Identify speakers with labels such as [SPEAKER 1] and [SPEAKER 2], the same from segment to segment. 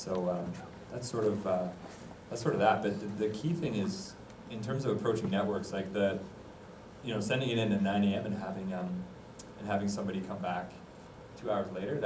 [SPEAKER 1] So that's sort of that. But the key thing is, in terms of approaching networks, like sending it in at 9 a.m. and having somebody come back 2 hours later,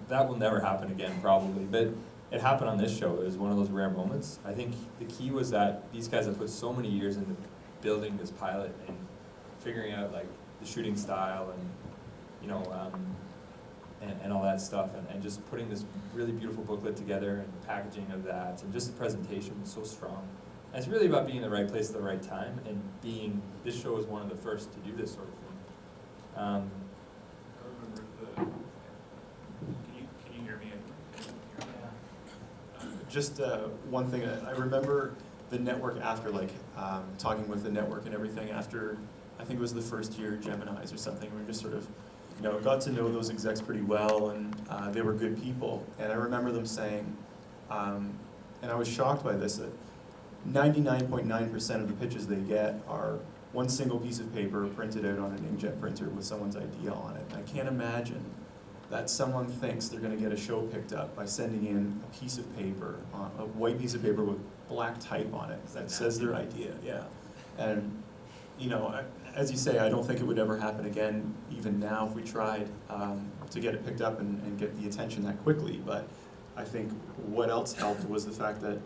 [SPEAKER 1] that will never happen again probably. But it happened on this show. It was one of those rare moments. I think the key was that these guys have put so many years into building this pilot and figuring out like the shooting style and and all that stuff, and just putting this really beautiful booklet together and the packaging of that, and just the presentation was so strong. And it's really about being in the right place at the right time, and this show is one of the first to do this sort of thing.
[SPEAKER 2] I remember can you hear me? Just one thing, I remember the network after, talking with the network and everything after, I think it was the first year Geminis or something. We just sort of, got to know those execs pretty well, and they were good people. And I remember them saying, and I was shocked by this, that 99.9% of the pitches they get are one single piece of paper printed out on an inkjet printer with someone's idea on it. And I can't imagine that someone thinks they're going to get a show picked up by sending in a piece of paper, a white piece of paper with black type on it that says their idea. Yeah, and as you say, I don't think it would ever happen again, even now, if we tried to get it picked up and get the attention that quickly. But I think what else helped was the fact that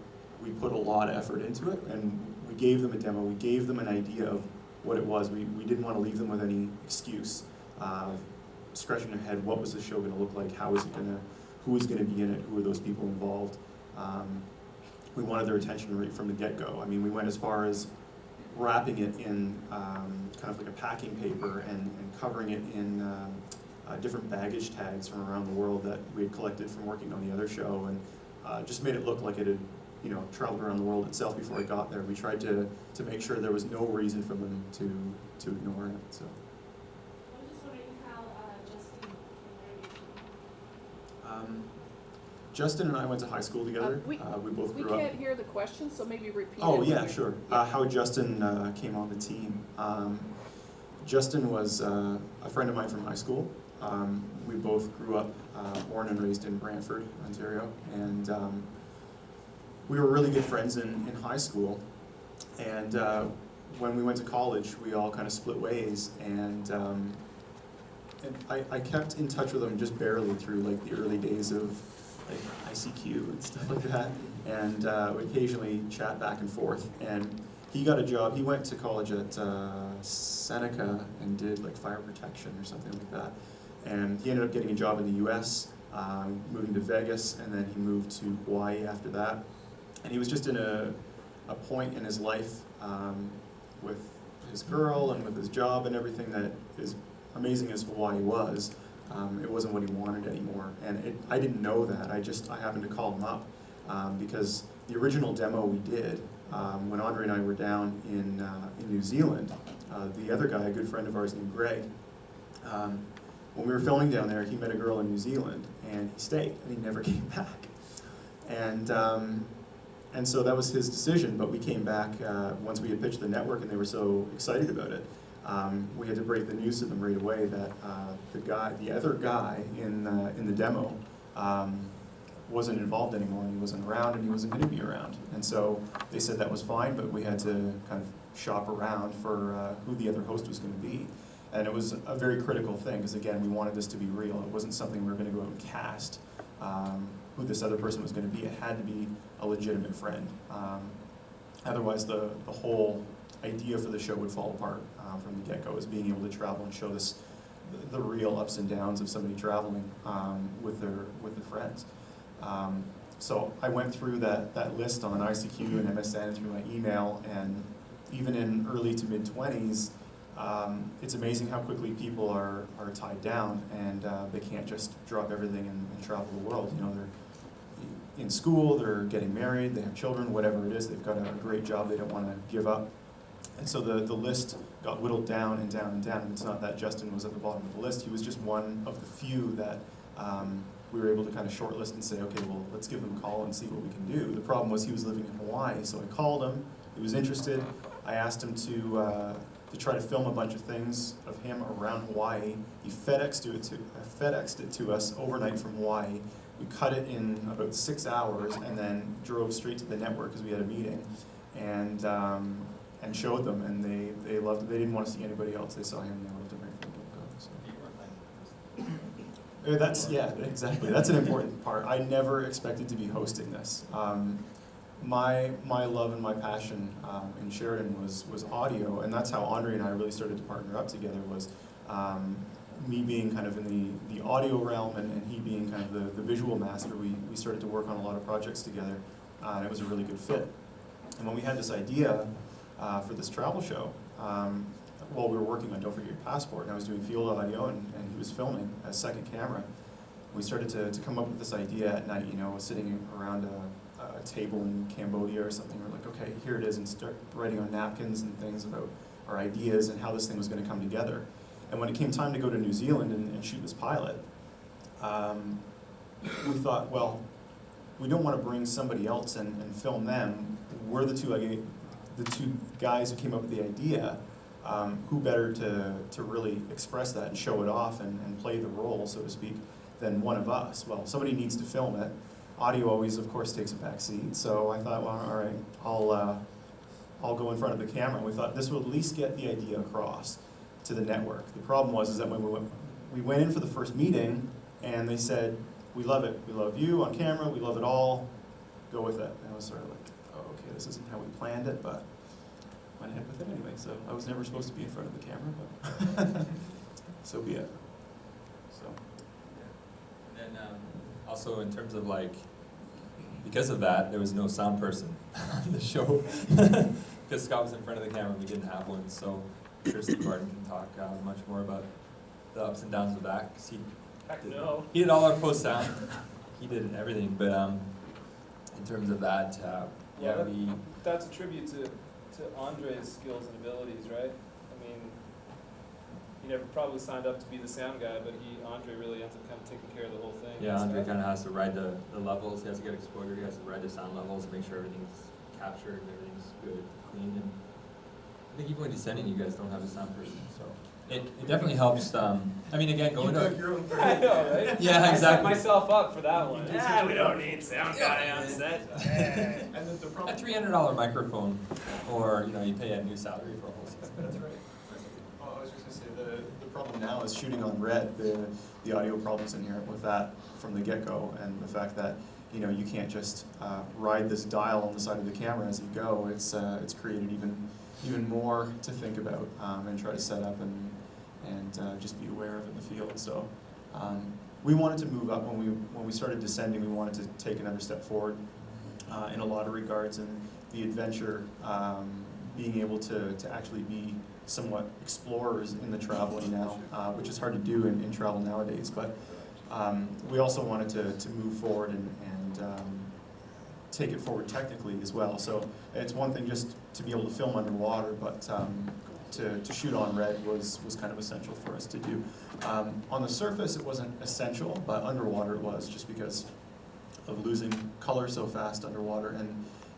[SPEAKER 2] we put a lot of effort into it, and we gave them a demo, we gave them an idea of what it was. We didn't want to leave them with any excuse, scratching their head, what was the show going to look like, who was going to be in it, who were those people involved. We wanted their attention right from the get-go. I mean, we went as far as wrapping it in kind of like a packing paper and covering it in different baggage tags from around the world that we had collected from working on the other show, and just made it look like it had traveled around the world itself before it got there. We tried to make sure there was no reason for them to ignore it. So.
[SPEAKER 3] I was just wondering how Justin came.
[SPEAKER 2] Justin and I went to high school together. We both grew up.
[SPEAKER 4] We can't hear the question, so maybe repeat it.
[SPEAKER 2] Oh yeah, sure. How Justin came on the team. Justin was a friend of mine from high school. We both grew up, born and raised in Brantford, Ontario, and we were really good friends in high school. And when we went to college, we all kind of split ways, and I kept in touch with him just barely through like the early days of like ICQ and stuff like that, and we occasionally chat back and forth. And he got a job. He went to college at Seneca and did like fire protection or something like that. And he ended up getting a job in the U.S., moving to Vegas, and then he moved to Hawaii after that. And he was just in a point in his life with his girl and with his job and everything that, as amazing as Hawaii was, it wasn't what he wanted anymore. And I didn't know that. I happened to call him up because the original demo we did, when Andre and I were down in New Zealand, the other guy, a good friend of ours named Greg, when we were filming down there, he met a girl in New Zealand, and he stayed, and he never came back. And so that was his decision, but we came back once we had pitched the network, and they were so excited about it. We had to break the news to them right away that the other guy in the demo wasn't involved anymore, and he wasn't around, and he wasn't going to be around. And so they said that was fine, but we had to kind of shop around for who the other host was going to be. And it was a very critical thing, because again, we wanted this to be real. It wasn't something we were going to go out and cast who this other person was going to be. It had to be a legitimate friend. Otherwise, the whole idea for the show would fall apart from the get-go, is being able to travel and show the real ups and downs of somebody traveling with their friends. So I went through that list on ICQ and MSN through my email, and even in early to mid-20s, it's amazing how quickly people are tied down, and they can't just drop everything and travel the world. They're in school, they're getting married, they have children, whatever it is, they've got a great job they don't want to give up. And so the list got whittled down and down and down. And it's not that Justin was at the bottom of the list. He was just one of the few that we were able to kind of shortlist and say, okay, well, let's give him a call and see what we can do. The problem was he was living in Hawaii, so I called him. He was interested. I asked him to try to film a bunch of things of him around Hawaii. He FedExed it to us overnight from Hawaii, we cut it in about 6 hours and then drove straight to the network because we had a meeting and showed them, and they loved it. They didn't want to see anybody else. They saw him and they loved him right from the get-go. So. Yeah, exactly. That's an important part. I never expected to be hosting this. My love and my passion in Sheridan was audio, and that's how Andre and I really started to partner up together. Was me being kind of in the audio realm, and he being kind of the visual master. We started to work on a lot of projects together, and it was a really good fit. And when we had this idea for this travel show, well, we were working on Don't Forget Your Passport, and I was doing field audio, and he was filming as second camera. We started to come up with this idea at night, sitting around a table in Cambodia or something. We're like, okay, here it is, and start writing on napkins and things about our ideas and how this thing was going to come together. And when it came time to go to New Zealand and shoot this pilot, we thought, well, we don't want to bring somebody else and film them. We're the two guys who came up with the idea. Who better to really express that and show it off and play the role, so to speak, than one of us? Well, somebody needs to film it. Audio always, of course, takes a back seat. So I thought, well, all right, I'll go in front of the camera. And we thought this will at least get the idea across to the network. The problem was that when we went in for the first meeting, and they said, we love it. We love you on camera. We love it all. Go with it. And I was sort of like, oh, okay, this isn't how we planned it, but went ahead with it anyway. So I was never supposed to be in front of the camera, but so be it. So.
[SPEAKER 1] And then also in terms of because of that, there was no sound person on the show. Because Scott was in front of the camera, we didn't have one. So Tristan Barton can talk much more about the ups and downs of that. Cause he did all our post sound. He did everything. But in terms of that,
[SPEAKER 5] that's a tribute to Andre's skills and abilities, right? I mean, he never probably signed up to be the sound guy, but Andre really ends up kind of taking care of the whole thing.
[SPEAKER 1] Yeah, Andre kind of has to ride the levels. He has to get exposure. He has to ride the sound levels, make sure everything's captured, everything's good, clean. And I think even when descending, you guys don't have a sound person, so it definitely helps. I mean, again, going to
[SPEAKER 5] I know, right?
[SPEAKER 1] Yeah,
[SPEAKER 5] I set
[SPEAKER 1] exactly.
[SPEAKER 5] myself up for that one.
[SPEAKER 2] Yeah,
[SPEAKER 5] we don't need sound guy on set.
[SPEAKER 2] And the
[SPEAKER 1] a
[SPEAKER 2] problem.
[SPEAKER 1] $300 microphone, or you pay a new salary for a whole season.
[SPEAKER 2] That's right. Oh, I was just going to say, the problem now is shooting on red, the audio problems inherent with that from the get-go, and the fact that you can't just ride this dial on the side of the camera as you go. It's created even more to think about and try to set up and just be aware of in the field. So we wanted to move up when we started descending. We wanted to take another step forward in a lot of regards, and the adventure, being able to actually be somewhat explorers in the traveling now, which is hard to do in travel nowadays. But we also wanted to move forward and take it forward technically as well. So it's one thing just to be able to film underwater, but to shoot on red was kind of essential for us to do. On the surface it wasn't essential, but underwater it was, just because of losing color so fast underwater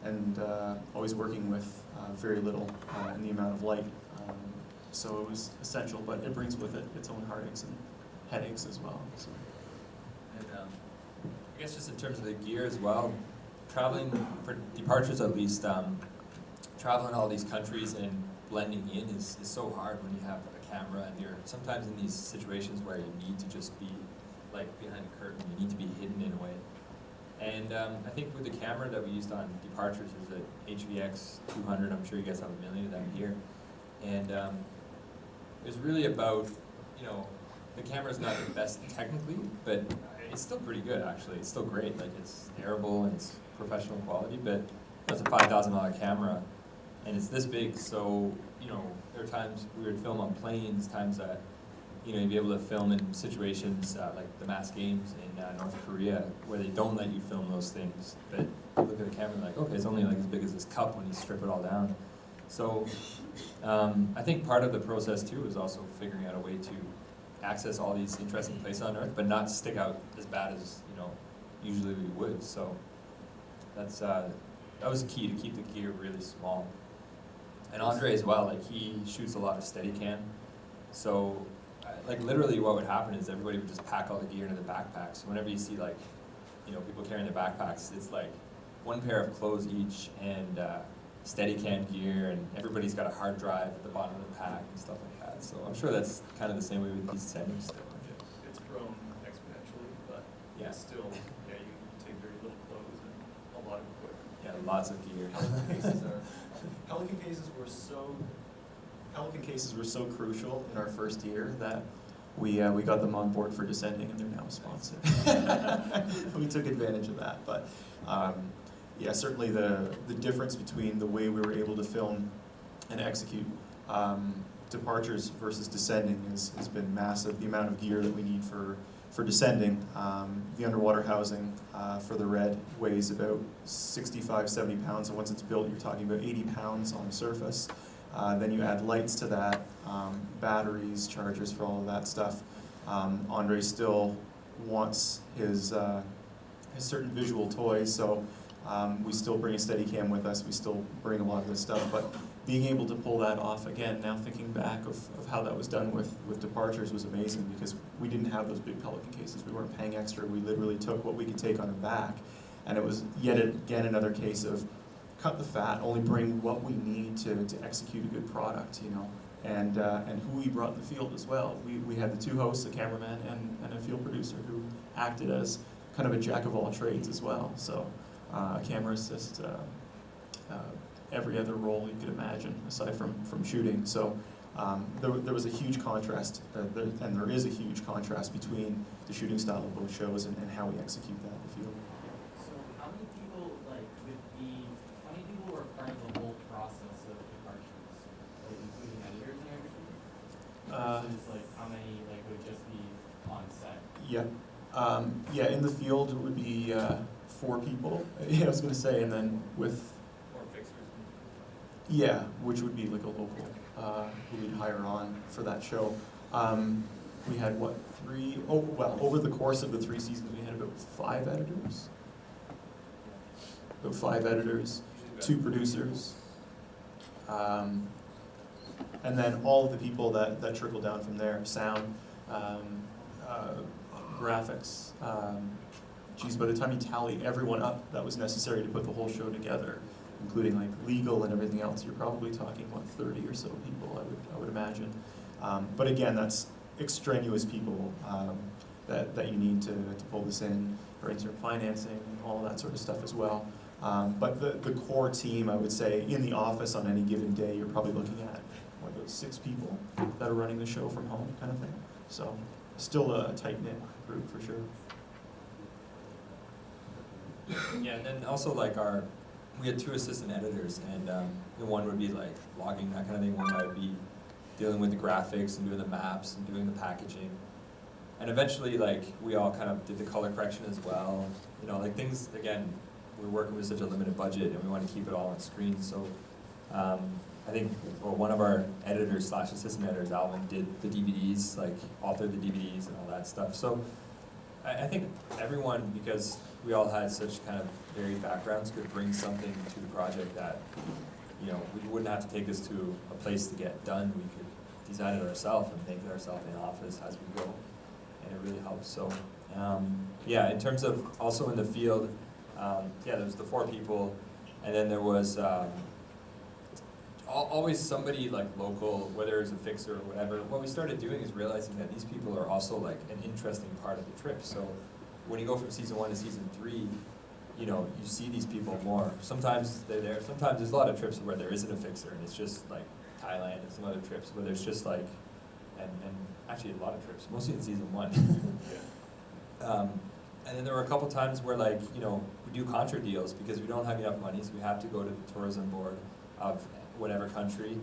[SPEAKER 2] and always working with very little in the amount of light. So it was essential, but it brings with it its own heartaches and headaches as well. So.
[SPEAKER 1] And I guess just in terms of the gear as well, traveling for departures at least, traveling all these countries and blending in is so hard when you have a camera and you're sometimes in these situations where you need to just be like behind a curtain, you need to be hidden in a way. And I think with the camera that we used on departures is an HVX 200, I'm sure you guys have a million of them here. And it was really about, the camera's not the best technically, but it's still pretty good actually. It's still great, like it's arable and it's professional quality, but that's a $5,000 camera and it's this big, so there are times we would film on planes, times that you'd be able to film in situations like the mass games in North Korea where they don't let you film those things, but you look at the camera and like, okay, it's only like as big as this cup when you strip it all down. So I think part of the process too is also figuring out a way to access all these interesting places on Earth, but not stick out as bad as usually we would. So that was key, to keep the gear really small. And Andre as well, like he shoots a lot of Steadicam, so like literally what would happen is everybody would just pack all the gear into the backpacks. So whenever you see like you know, people carrying their backpacks, it's like one pair of clothes each and Steadicam gear, and everybody's got a hard drive at the bottom of the pack and stuff like that. So I'm sure that's kind of the same way with these settings still.
[SPEAKER 2] It's grown exponentially, but
[SPEAKER 1] Yeah.
[SPEAKER 2] it's still, yeah, you take very little clothes and a lot of equipment.
[SPEAKER 1] Yeah, lots of gear.
[SPEAKER 2] Pelican cases were so crucial in our first year that we got them on board for Descending, and they're now a sponsor. We took advantage of that, but yeah, certainly the difference between the way we were able to film and execute Departures versus Descending has been massive. The amount of gear that we need for Descending, the underwater housing for the Red weighs about 65, 70 pounds, and once it's built, you're talking about 80 pounds on the surface. Then you add lights to that, batteries, chargers for all of that stuff. Andre still wants his certain visual toys, so we still bring a Steadicam with us, we still bring a lot of this stuff, but being able to pull that off, again, now thinking back of how that was done with Departures was amazing, because we didn't have those big Pelican cases, we weren't paying extra, we literally took what we could take on our back, and it was yet again another case of cut the fat, only bring what we need to execute a good product, you know, and who we brought in the field as well. We had the two hosts, a cameraman and a field producer who acted as kind of a jack of all trades as well. So a camera assist, every other role you could imagine aside from shooting. So there was a huge contrast, and there is a huge contrast between the shooting style of both shows and how we execute that in the field.
[SPEAKER 6] So how many people, like, how many people were part of the whole process of Departures? Like, including editors and everything? Versus, like, how many, like, would just be on set?
[SPEAKER 2] Yeah. Yeah, in the field it would be 4 people. Yeah, I was going to say, and then with
[SPEAKER 5] More fixers.
[SPEAKER 2] yeah, which would be like a local who we'd hire on for that show. We had what, 3? Oh, well, over the course of the 3 seasons, we had about 5 editors. About 5 editors, 2 producers, and then all of the people that trickle down from there: sound, graphics. Geez, by the time you tally everyone up that was necessary to put the whole show together, including like legal and everything else, you're probably talking, what, 30 or so people, I would imagine. But again, that's extraneous people that you need to pull this in for intern financing and all that sort of stuff as well. But the core team, I would say, in the office on any given day, you're probably looking at, what, about 6 people that are running the show from home, kind of thing. So still a tight-knit group for sure.
[SPEAKER 1] Yeah, and then also like we had 2 assistant editors, and one would be like logging, that kind of thing. One guy would be dealing with the graphics and doing the maps and doing the packaging. And eventually, like, we all kind of did the color correction as well. You know, like things, again, we're working with such a limited budget and we want to keep it all on screen. So I think one of our editors / assistant editors, Alvin, did the DVDs, like authored the DVDs and all that stuff. So I think everyone, because we all had such kind of varied backgrounds, could bring something to the project that, you know, we wouldn't have to take this to a place to get done. We could design it ourselves and make it ourselves in office as we go, and it really helps. So yeah, in terms of also in the field, yeah, there was the 4 people, and then there was always somebody like local, whether it's a fixer or whatever. What we started doing is realizing that these people are also like an interesting part of the trip. So when you go from season 1 to season 3, you know, you see these people more. Sometimes they're there. Sometimes there's a lot of trips where there isn't a fixer, and it's just like Thailand and some other trips where there's just like, and actually a lot of trips, mostly in season 1. And then there were a couple times where, like, you know, we do contra deals because we don't have enough money, so we have to go to the tourism board of whatever country,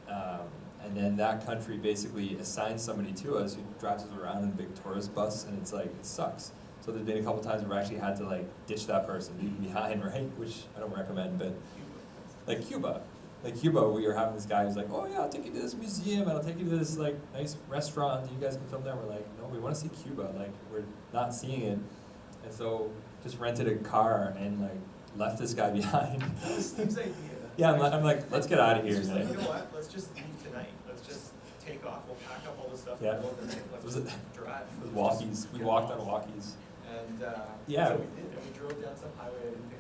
[SPEAKER 1] and then that country basically assigns somebody to us who drives us around in a big tourist bus, and it's like, it sucks. So there's been a couple times where we actually had to like ditch that person, leave them behind, right? Which I don't recommend, but like Cuba, we were having this guy who's like, oh yeah, I'll take you to this museum and I'll take you to this like nice restaurant and you guys can film there. We're like, no, we want to see Cuba. Like, we're not seeing it, and so just rented a car and like left this guy behind.
[SPEAKER 2] That was Steve's idea.
[SPEAKER 1] Yeah, I'm like, let's get out of here.
[SPEAKER 2] It's just like,
[SPEAKER 1] Like,
[SPEAKER 2] you know what, let's just leave tonight. Let's just take off. We'll pack up all the stuff.
[SPEAKER 1] Yeah.
[SPEAKER 2] And we'll go tonight. Let's
[SPEAKER 1] Was
[SPEAKER 2] just
[SPEAKER 1] it-
[SPEAKER 2] drive.
[SPEAKER 1] with walkies, we walked on walkies.
[SPEAKER 2] and
[SPEAKER 1] Yeah.
[SPEAKER 2] so we did, and we drove down some highway I didn't think